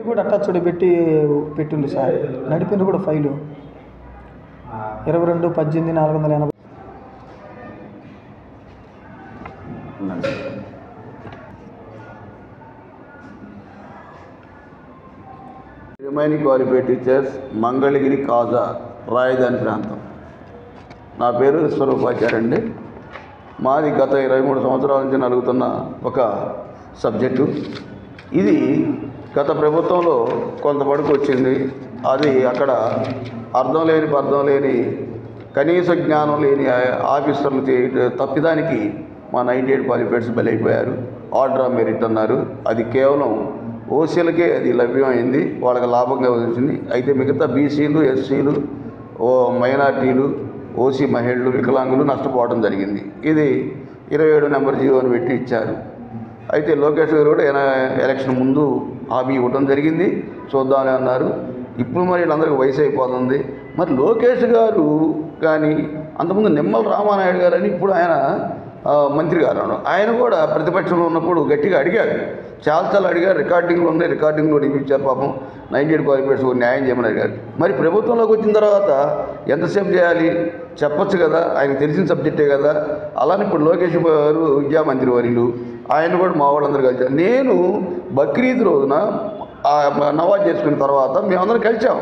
కూడా అటాచ్డ్ పెట్టింది సార్. నడిపింది కూడా file 22/18/480. Remaining qualified teachers, Mangalagiri, Kaza, రాజధాని ప్రాంతం. నా పేరు విశ్వరూపాచార్య అండి. మాది గత 23 సంవత్సరాల నుంచి నలుగుతున్న ఒక సబ్జెక్టు. ఇది గత ప్రభుత్వంలో కొంత వరకు వచ్చింది. అది అక్కడ అర్థం లేని కనీస జ్ఞానం లేని ఆఫీసర్లు తప్పిదానికి మా 98 క్వాలిఫైడ్స్ బలైపోయారు. ఆర్డర్ ఆఫ్ మెరిట్ అన్నారు. అది కేవలం ఓసీలకే అది లభ్యమైంది, వాళ్ళకి లాభంగా వచ్చింది. అయితే మిగతా బీసీలు, ఎస్సీలు, మైనార్టీలు, ఓసీ మహిళలు, వికలాంగులు నష్టపోవడం జరిగింది. ఇది 27 నెంబర్ జీవోని పెట్టి ఇచ్చారు. అయితే లోకేష్ గారు కూడా ఎలక్షన్ ముందు హామీ ఇవ్వడం జరిగింది, చూద్దామని అన్నారు. ఇప్పుడు మరి వీళ్ళందరికీ వయసు అయిపోతుంది. మరి లోకేష్ గారు కానీ అంతకుముందు నిమ్మల రామానాయుడు గారు అని ఇప్పుడు ఆయన మంత్రి గారు, ఆయన కూడా ప్రతిపక్షంలో ఉన్నప్పుడు గట్టిగా అడిగారు, చాలా అడిగారు. రికార్డింగ్లు ఉన్నాయి, రికార్డింగ్లో ఇచ్చారు. పాపం 98 క్వాలిఫైడ్స్ న్యాయం చేయమని అడిగారు. మరి ప్రభుత్వంలోకి వచ్చిన తర్వాత ఎంతసేపు చేయాలి చెప్పొచ్చు కదా, ఆయనకు తెలిసిన సబ్జెక్టే కదా. అలానే ఇప్పుడు లోకేష్ గారు విద్యామంత్రి వర్యులు, ఆయన కూడా మా వాళ్ళందరూ కలిసారు. నేను బక్రీద్ రోజున నవాజ్ చేసుకున్న తర్వాత మేమందరం కలిసాం.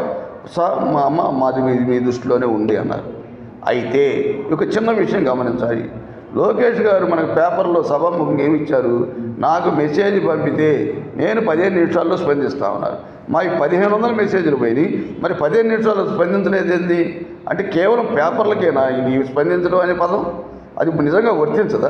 సార్ మా అమ్మ మాది మీ దృష్టిలోనే ఉంది అన్నారు. అయితే ఒక చిన్న విషయం గమనించాలి. లోకేష్ గారు మనకు పేపర్లో సభాముఖంగా ఏమి ఇచ్చారు, నాకు మెసేజ్ పంపితే నేను 15 నిమిషాల్లో స్పందిస్తా ఉన్నారు. మాకు 1500 మెసేజ్లు పోయినాయి. మరి 15 నిమిషాలు స్పందించలేదు ఏంది అంటే కేవలం పేపర్లకేనా ఇది స్పందించడం అనే పదం? అది నిజంగా వర్తించదా?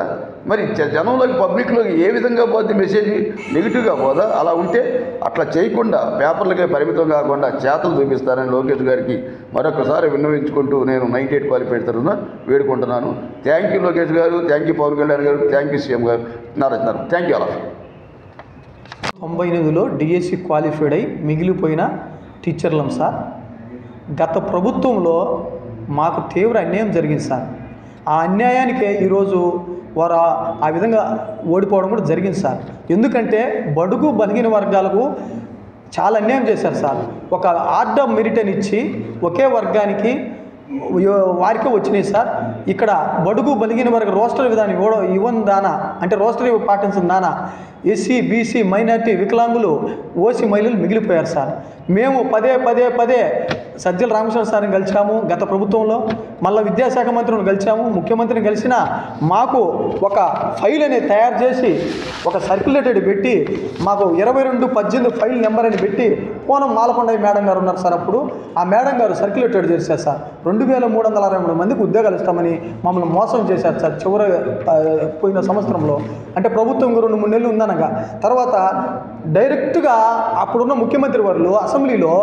మరి జనంలోకి, పబ్లిక్లోకి ఏ విధంగా పోద్ది మెసేజ్? నెగిటివ్గా పోదా? అలా ఉంటే అట్లా చేయకుండా పేపర్లకే పరిమితం కాకుండా చేతలు చూపిస్తారని లోకేష్ గారికి మరొకసారి విన్నవించుకుంటూ నేను 98 క్వాలిఫైడ్ తరఫున వేడుకుంటున్నాను. థ్యాంక్ యూ లోకేష్ గారు, థ్యాంక్ యూ పవన్ కళ్యాణ్ గారు, థ్యాంక్ యూ సీఎం గారు, నారాయణ, థ్యాంక్ యూ అలా. 98లో డిఎస్సి క్వాలిఫైడ్ అయి మిగిలిపోయిన టీచర్లం సార్. గత ప్రభుత్వంలో మాకు తీవ్ర అన్యాయం జరిగింది సార్. ఆ అన్యాయానికే ఈరోజు వారు ఆ విధంగా ఓడిపోవడం కూడా జరిగింది సార్. ఎందుకంటే బడుగు బలహీన వర్గాలకు చాలా అన్యాయం చేశారు సార్. ఒక ఆర్డర్ ఆఫ్ మెరిట్ అని ఇచ్చి ఒకే వర్గానికి వారికే వచ్చినాయి సార్. ఇక్కడ బడుగు బలహీన వర్గ రోస్టర్ విధానం ఇవ్వని దానా అంటే రోస్టర్ పాటించిన దానా ఎస్సీ, బీసీ, మైనార్టీ, వికలాంగులు, ఓసీ మహిళలు మిగిలిపోయారు సార్. మేము పదే సజ్జల రామకృష్ణ సార్ని కలిసాము గత ప్రభుత్వంలో, మళ్ళీ విద్యాశాఖ మంత్రిని కలిసాము, ముఖ్యమంత్రిని కలిసిన మాకు ఒక ఫైల్ అనేది తయారు చేసి ఒక సర్క్యులేటెడ్ పెట్టి మాకు 22/18 ఫైల్ నెంబర్ అని పెట్టి పూనం మాలకొండయ్య మేడం గారు ఉన్నారు సార్. అప్పుడు ఆ మేడం గారు సర్క్యులేటెడ్ చేశారు సార్. 2363 మందికి ఉద్యోగాలు ఇస్తామని మమ్మల్ని మోసం చేశారు సార్. చివరి పోయిన సంవత్సరంలో అంటే ప్రభుత్వం 2-3 నెలలు ఉందనగా తర్వాత డైరెక్ట్గా అప్పుడున్న ముఖ్యమంత్రి వారు అసెంబ్లీలో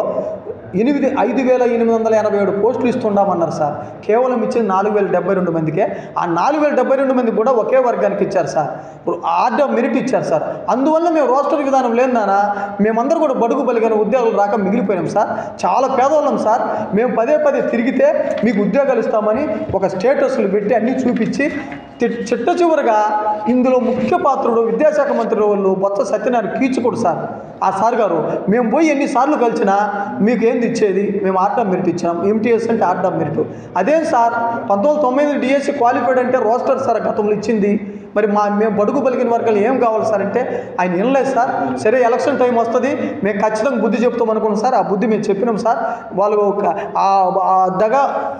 5,887 పోస్టులు ఇస్తున్నామన్నారు సార్. కేవలం ఇచ్చింది 4,072 మందికే. ఆ 4,072 మందికి కూడా ఒకే వర్గానికి ఇచ్చారు సార్. ఆర్డర్ ఆఫ్ మెరిట్ ఇచ్చారు సార్. అందువల్ల మేము రోస్టర్ విధానం లేదన్నా మేమందరూ కూడా బడుగు బలిగిన ఉద్యోగాలు రాక మిగిలిపోయాం సార్. చాలా పేదవాళ్ళం సార్. మేము పదే తిరిగితే మీకు ఉద్యోగాలు ఇస్తామని ఒక స్టేటస్లు పెట్టి అన్నీ చూపించి చిట్ట చివరిగా ఇందులో ముఖ్య పాత్రుడు విద్యాశాఖ మంత్రి వాళ్ళు బొత్స సత్యనారాయణ కీచుకోడు సార్. ఆ సార్ గారు మేము పోయి ఎన్నిసార్లు కలిసినా మీకు ఏంది ఇచ్చేది, మేము ఆర్డర్ ఆఫ్ మెరిట్ ఇచ్చాం, ఎంటీఎస్ అంటే ఆర్డర్ ఆఫ్ మెరిట్. అదేం సార్ 1990 డిఎస్సి క్వాలిఫైడ్ అంటే రోస్టర్ సార్ గతంలో ఇచ్చింది. మరి మేము బడుగు బలిగిన వర్గాలు ఏం కావాలి సార్ అంటే ఆయన వినలేదు సార్. సరే ఎలక్షన్ టైం వస్తుంది, మేము ఖచ్చితంగా బుద్ధి చెప్తాం అనుకున్నాం సార్. ఆ బుద్ధి మేము చెప్పినాం సార్. వాళ్ళు దగ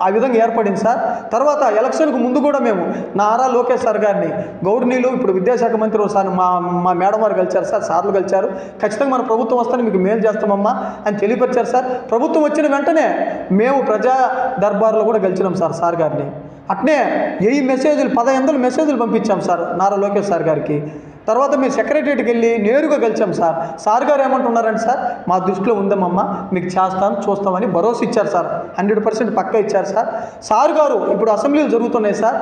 ఆ విధంగా ఏర్పడింది సార్. తర్వాత ఎలక్షన్కు ముందు కూడా మేము నారా లోకేష్ సార్ గారిని గౌరవనీయులు ఇప్పుడు విద్యాశాఖ మంత్రి సార్ మా మేడం వారు కలిశారు సార్, సార్లు కలిశారు. ఖచ్చితంగా మన ప్రభుత్వం వస్తానే మీకు మేలు చేస్తామమ్మా అని తెలియపరిచారు సార్. ప్రభుత్వం వచ్చిన వెంటనే మేము ప్రజా దర్బార్లో కూడా గెలిచినాం సార్ గారిని. అట్నే 1000 మెసేజ్లు 1500 మెసేజ్లు పంపించాం సార్ నారా లోకేష్ సార్ గారికి. తర్వాత మేము సెక్రటరీకి వెళ్ళి నేరుగా గెలిచాం సార్. సార్ గారు ఏమంటున్నారంటే సార్ మా దృష్టిలో ఉందమ్మా, మీకు చూస్తామని భరోసా ఇచ్చారు సార్. 100% పక్కా ఇచ్చారు సార్. సార్ గారు ఇప్పుడు అసెంబ్లీలు జరుగుతున్నాయి సార్.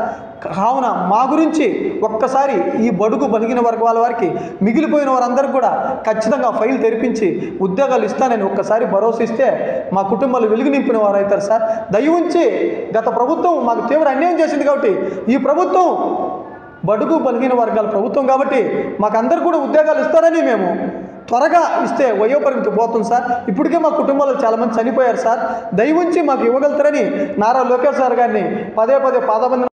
కావున మా గురించి ఒక్కసారి ఈ బడుగు బలిగిన వర్గాల వారికి మిగిలిపోయిన వారందరికీ కూడా ఖచ్చితంగా ఫైల్ తెరిపించి ఉద్యోగాలు ఇస్తానని ఒక్కసారి భరోసా ఇస్తే మా కుటుంబాలు వెలుగు నింపిన వారు అవుతారు సార్. దయ ఉంచి గత ప్రభుత్వం మాకు తీవ్ర అన్యాయం చేసింది కాబట్టి ఈ ప్రభుత్వం బడుగు బలిగిన వర్గాల ప్రభుత్వం కాబట్టి మాకందరూ కూడా ఉద్యోగాలు ఇస్తారని మేము త్వరగా ఇస్తే వయోపరిమితి పోతుంది సార్. ఇప్పటికే మా కుటుంబాల్లో చాలామంది చనిపోయారు సార్. దయవుంచి మాకు ఇవ్వగలుగుతారని నారా లోకేష్ సార్ గారిని పదే పదే పాదబంధన